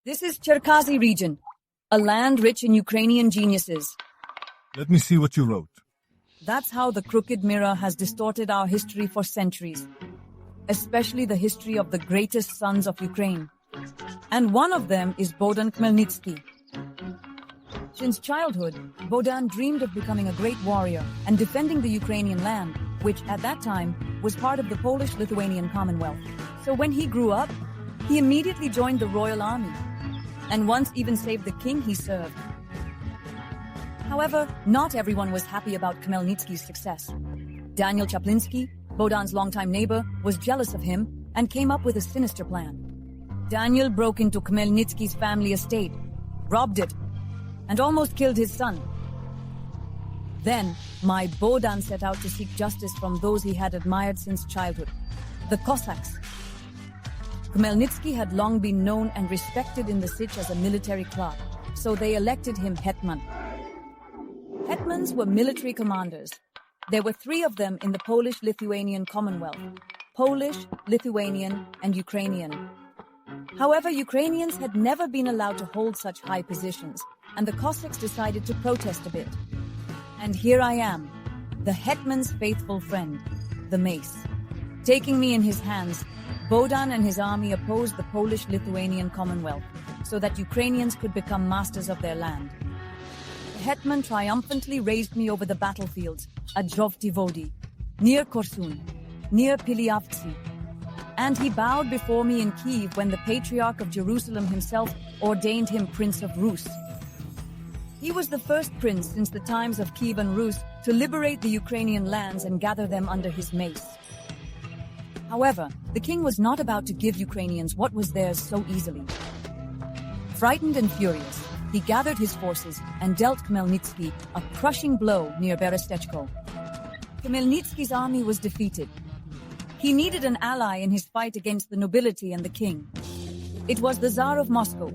This is Cherkasy region, a land rich in Ukrainian geniuses. Let me see what you wrote. That's how the crooked mirror has distorted our history for centuries, especially the history of the greatest sons of Ukraine. And one of them is Bohdan Khmelnytsky. Since childhood, Bohdan dreamed of becoming a great warrior and defending the Ukrainian land, which at that time was part of the Polish-Lithuanian Commonwealth. So when he grew up, he immediately joined the royal army, and once even saved the king he served. However, not everyone was happy about Khmelnytsky's success. Daniel Chaplinsky, Bohdan's longtime neighbor, was jealous of him and came up with a sinister plan. Daniel broke into Khmelnytsky's family estate, robbed it, and almost killed his son. Then, my Bohdan set out to seek justice from those he had admired since childhood, the Cossacks. Khmelnytsky had long been known and respected in the Sich as a military clerk, so they elected him Hetman. Hetmans were military commanders. There were 3 of them in the Polish-Lithuanian Commonwealth: Polish, Lithuanian, and Ukrainian. However, Ukrainians had never been allowed to hold such high positions, and the Cossacks decided to protest a bit. And here I am, the Hetman's faithful friend, the mace. Taking me in his hands, Bohdan and his army opposed the Polish-Lithuanian Commonwealth so that Ukrainians could become masters of their land. The Hetman triumphantly raised me over the battlefields at Zhovty Vody, near Korsun, near Pilyavtsi, and he bowed before me in Kiev when the Patriarch of Jerusalem himself ordained him Prince of Rus. He was the first prince since the times of Kievan Rus to liberate the Ukrainian lands and gather them under his mace. However, the king was not about to give Ukrainians what was theirs so easily. Frightened and furious, he gathered his forces and dealt Khmelnytsky a crushing blow near Berestechko. Khmelnytsky's army was defeated. He needed an ally in his fight against the nobility and the king. It was the Tsar of Moscow.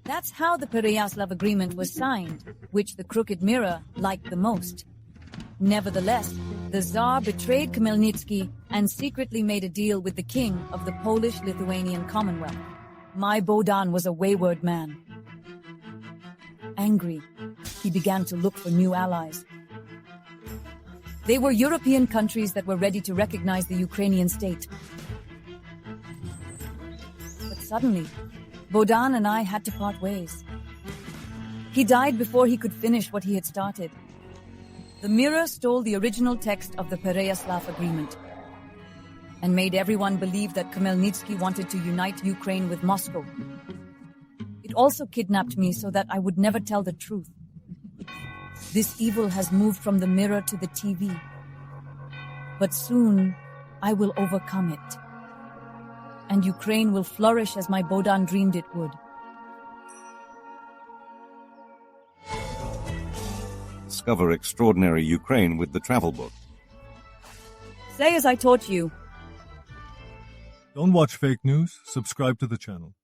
That's how the Pereyaslav Agreement was signed, which the crooked mirror liked the most. Nevertheless, the Tsar betrayed Khmelnytsky and secretly made a deal with the king of the Polish-Lithuanian Commonwealth. My Bohdan was a wayward man. Angry, he began to look for new allies. They were European countries that were ready to recognize the Ukrainian state. But suddenly, Bohdan and I had to part ways. He died before he could finish what he had started. The mirror stole the original text of the Pereyaslav Agreement and made everyone believe that Khmelnytsky wanted to unite Ukraine with Moscow. It also kidnapped me so that I would never tell the truth. This evil has moved from the mirror to the TV. But soon, I will overcome it. And Ukraine will flourish as my Bohdan dreamed it would. Discover extraordinary Ukraine with the travel book. Say as I taught you. Don't watch fake news, subscribe to the channel.